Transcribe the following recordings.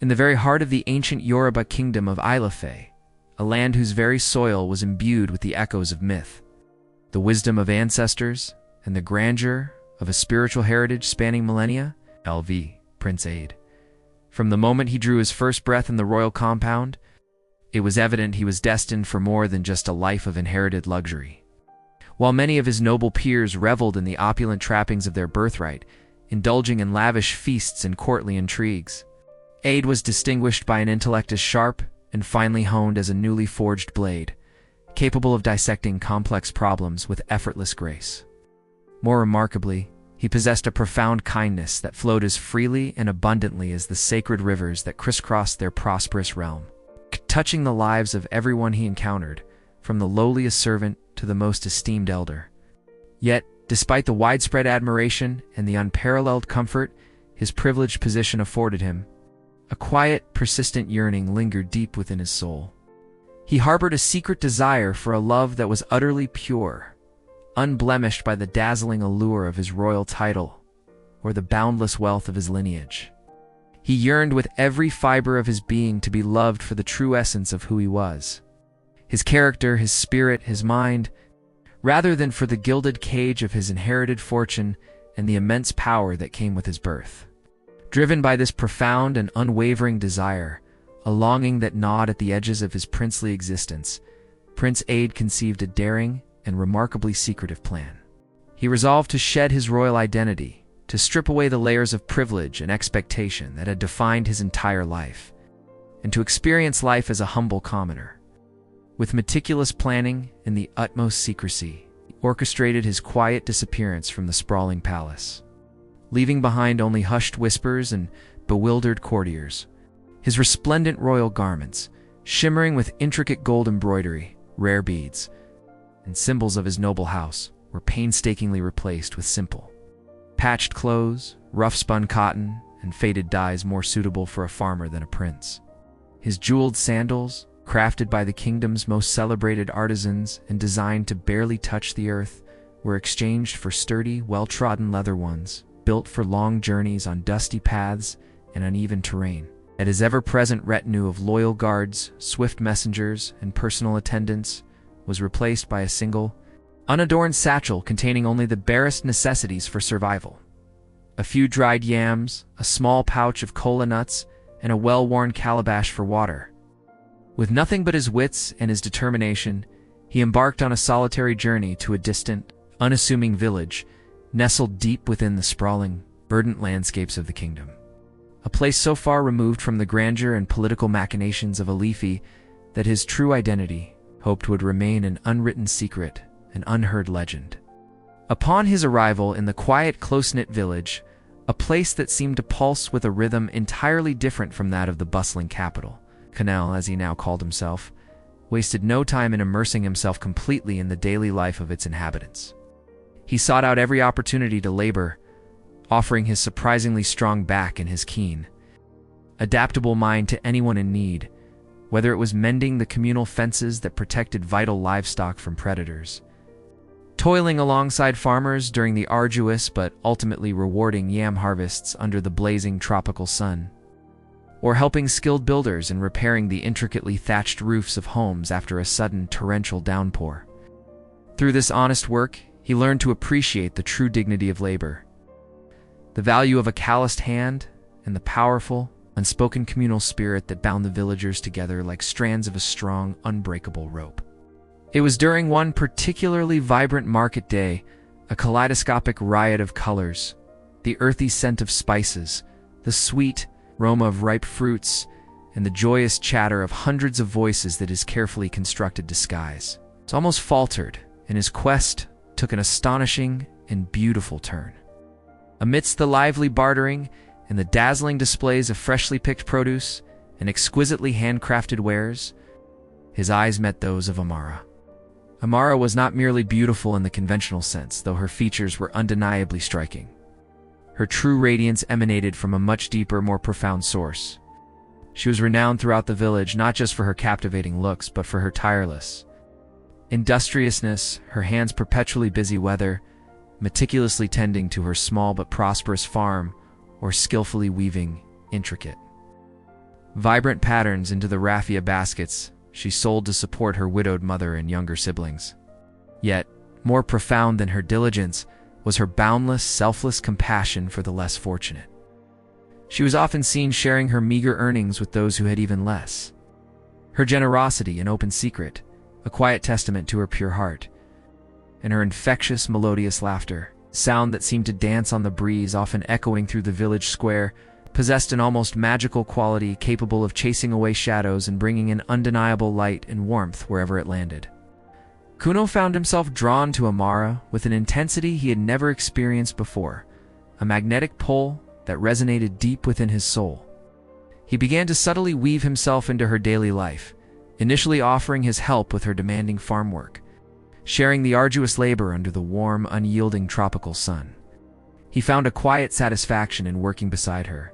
in the very heart of the ancient Yoruba kingdom of Ilefe, a land whose very soil was imbued with the echoes of myth, the wisdom of ancestors, and the grandeur of a spiritual heritage spanning millennia. LV, Prince Aid. From the moment he drew his first breath in the royal compound, it was evident he was destined for more than just a life of inherited luxury. While many of his noble peers reveled in the opulent trappings of their birthright, indulging in lavish feasts and courtly intrigues, Aid was distinguished by an intellect as sharp and finely honed as a newly forged blade, capable of dissecting complex problems with effortless grace. More remarkably, he possessed a profound kindness that flowed as freely and abundantly as the sacred rivers that crisscrossed their prosperous realm, touching the lives of everyone he encountered, from the lowliest servant to the most esteemed elder. Yet, despite the widespread admiration and the unparalleled comfort his privileged position afforded him, a quiet, persistent yearning lingered deep within his soul. He harbored a secret desire for a love that was utterly pure, unblemished by the dazzling allure of his royal title or the boundless wealth of his lineage. He yearned with every fiber of his being to be loved for the true essence of who he was, his character, his spirit, his mind, rather than for the gilded cage of his inherited fortune and the immense power that came with his birth. Driven by this profound and unwavering desire, a longing that gnawed at the edges of his princely existence, Prince Aid conceived a daring and remarkably secretive plan. He resolved to shed his royal identity, to strip away the layers of privilege and expectation that had defined his entire life, and to experience life as a humble commoner. With meticulous planning and the utmost secrecy, he orchestrated his quiet disappearance from the sprawling palace, leaving behind only hushed whispers and bewildered courtiers. His resplendent royal garments, shimmering with intricate gold embroidery, rare beads, and symbols of his noble house, were painstakingly replaced with simple, patched clothes, rough-spun cotton, and faded dyes more suitable for a farmer than a prince. His jeweled sandals, crafted by the kingdom's most celebrated artisans and designed to barely touch the earth, were exchanged for sturdy, well-trodden leather ones, built for long journeys on dusty paths and uneven terrain. And his ever-present retinue of loyal guards, swift messengers, and personal attendants was replaced by a single, unadorned satchel containing only the barest necessities for survival: a few dried yams, a small pouch of kola nuts, and a well-worn calabash for water. With nothing but his wits and his determination, he embarked on a solitary journey to a distant, unassuming village nestled deep within the sprawling, verdant landscapes of the kingdom. A place so far removed from the grandeur and political machinations of Ilefe that his true identity hoped would remain an unwritten secret, an unheard legend. Upon his arrival in the quiet, close-knit village, a place that seemed to pulse with a rhythm entirely different from that of the bustling capital, Canal, as he now called himself, wasted no time in immersing himself completely in the daily life of its inhabitants. He sought out every opportunity to labor, offering his surprisingly strong back and his keen, adaptable mind to anyone in need, whether it was mending the communal fences that protected vital livestock from predators, toiling alongside farmers during the arduous but ultimately rewarding yam harvests under the blazing tropical sun, or helping skilled builders in repairing the intricately thatched roofs of homes after a sudden torrential downpour. Through this honest work, he learned to appreciate the true dignity of labor, the value of a calloused hand, and the powerful, unspoken communal spirit that bound the villagers together like strands of a strong, unbreakable rope. It was during one particularly vibrant market day, a kaleidoscopic riot of colors, the earthy scent of spices, the sweet aroma of ripe fruits, and the joyous chatter of hundreds of voices that his carefully constructed disguise almost faltered, and his quest took an astonishing and beautiful turn. Amidst the lively bartering and the dazzling displays of freshly picked produce and exquisitely handcrafted wares, his eyes met those of Amara. Amara was not merely beautiful in the conventional sense, though her features were undeniably striking. Her true radiance emanated from a much deeper, more profound source. She was renowned throughout the village not just for her captivating looks, but for her tireless industriousness, her hands perpetually busy whether meticulously tending to her small but prosperous farm or skillfully weaving intricate vibrant patterns into the raffia baskets she sold to support her widowed mother and younger siblings. Yet, more profound than her diligence was her boundless, selfless compassion for the less fortunate. She was often seen sharing her meager earnings with those who had even less. Her generosity, an open secret, a quiet testament to her pure heart, and her infectious, melodious laughter, sound that seemed to dance on the breeze, often echoing through the village square, possessed an almost magical quality capable of chasing away shadows and bringing an undeniable light and warmth wherever it landed. Kuno found himself drawn to Amara with an intensity he had never experienced before, a magnetic pull that resonated deep within his soul. He began to subtly weave himself into her daily life, initially offering his help with her demanding farm work, sharing the arduous labor under the warm, unyielding tropical sun. He found a quiet satisfaction in working beside her,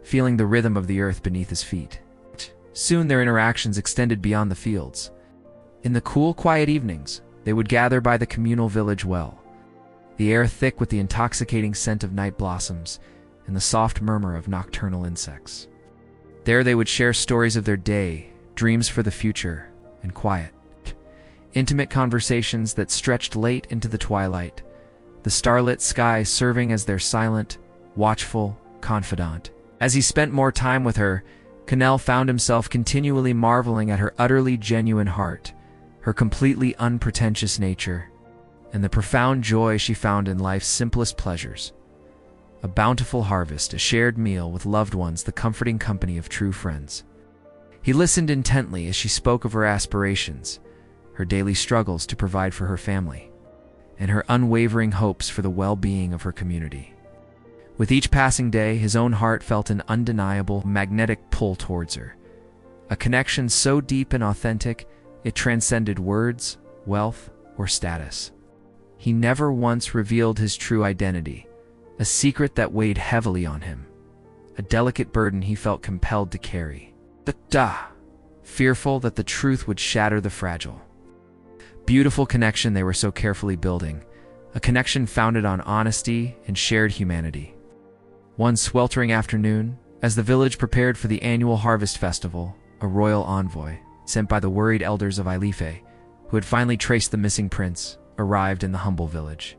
feeling the rhythm of the earth beneath his feet. Soon their interactions extended beyond the fields. In the cool, quiet evenings, they would gather by the communal village well, the air thick with the intoxicating scent of night blossoms and the soft murmur of nocturnal insects. There they would share stories of their day, dreams for the future, and quiet, intimate conversations that stretched late into the twilight, the starlit sky serving as their silent, watchful confidant. As he spent more time with her, Cannell found himself continually marveling at her utterly genuine heart, her completely unpretentious nature, and the profound joy she found in life's simplest pleasures. A bountiful harvest, a shared meal with loved ones, the comforting company of true friends. He listened intently as she spoke of her aspirations, her daily struggles to provide for her family, and her unwavering hopes for the well-being of her community. With each passing day, his own heart felt an undeniable, magnetic pull towards her, a connection so deep and authentic it transcended words, wealth, or status. He never once revealed his true identity, a secret that weighed heavily on him, a delicate burden he felt compelled to carry. Fearful that the truth would shatter the fragile, beautiful connection they were so carefully building, a connection founded on honesty and shared humanity. One sweltering afternoon, as the village prepared for the annual harvest festival, a royal envoy, sent by the worried elders of Ilefe, who had finally traced the missing prince, arrived in the humble village.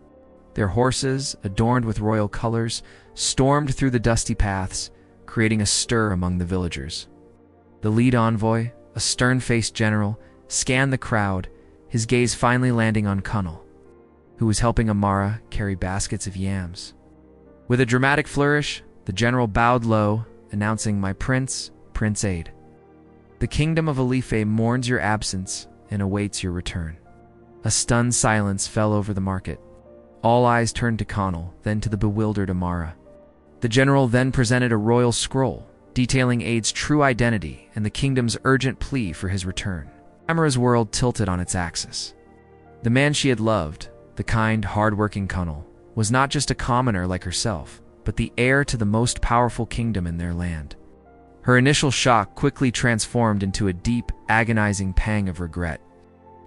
Their horses, adorned with royal colors, stormed through the dusty paths, creating a stir among the villagers. The lead envoy, a stern-faced general, scanned the crowd, his gaze finally landing on Connell, who was helping Amara carry baskets of yams. With a dramatic flourish, the general bowed low, announcing, "My prince, Prince Aid. The kingdom of Ilefe mourns your absence and awaits your return." A stunned silence fell over the market. All eyes turned to Connell, then to the bewildered Amara. The general then presented a royal scroll, detailing Aid's true identity and the kingdom's urgent plea for his return. Amara's world tilted on its axis. The man she had loved, the kind, hard-working Connell, was not just a commoner like herself, but the heir to the most powerful kingdom in their land. Her initial shock quickly transformed into a deep, agonizing pang of regret.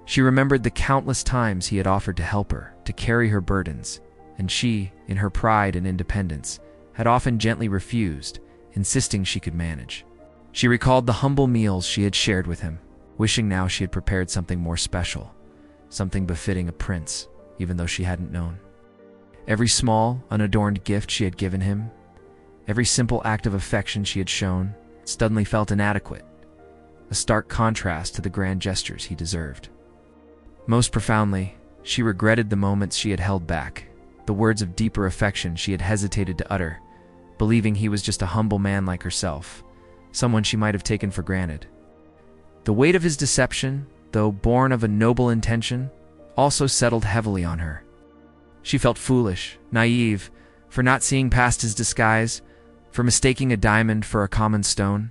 She remembered the countless times he had offered to help her, to carry her burdens, and she, in her pride and independence, had often gently refused, insisting she could manage. She recalled the humble meals she had shared with him, wishing now she had prepared something more special, something befitting a prince, even though she hadn't known. Every small, unadorned gift she had given him, every simple act of affection she had shown, suddenly felt inadequate, a stark contrast to the grand gestures he deserved. Most profoundly, she regretted the moments she had held back, the words of deeper affection she had hesitated to utter, believing he was just a humble man like herself, someone she might have taken for granted. The weight of his deception, though born of a noble intention, also settled heavily on her. She felt foolish, naive, for not seeing past his disguise, for mistaking a diamond for a common stone.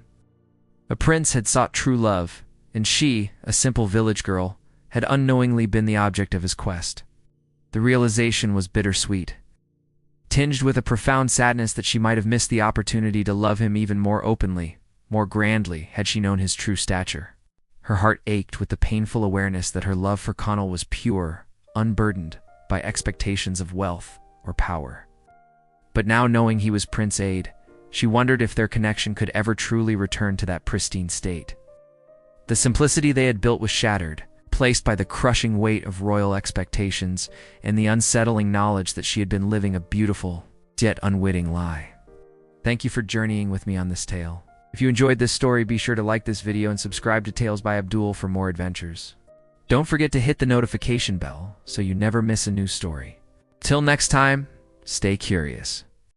A prince had sought true love, and she, a simple village girl, had unknowingly been the object of his quest. The realization was bittersweet, tinged with a profound sadness that she might have missed the opportunity to love him even more openly, more grandly, had she known his true stature. Her heart ached with the painful awareness that her love for Connell was pure, unburdened by expectations of wealth or power. But now, knowing he was Prince Aid, She wondered if their connection could ever truly return to that pristine state. The simplicity they had built was shattered, placed by the crushing weight of royal expectations and the unsettling knowledge that she had been living a beautiful, yet unwitting lie. Thank you for journeying with me on this tale. If you enjoyed this story, be sure to like this video and subscribe to Tales by Abdul for more adventures. Don't forget to hit the notification bell so you never miss a new story. Till next time, stay curious.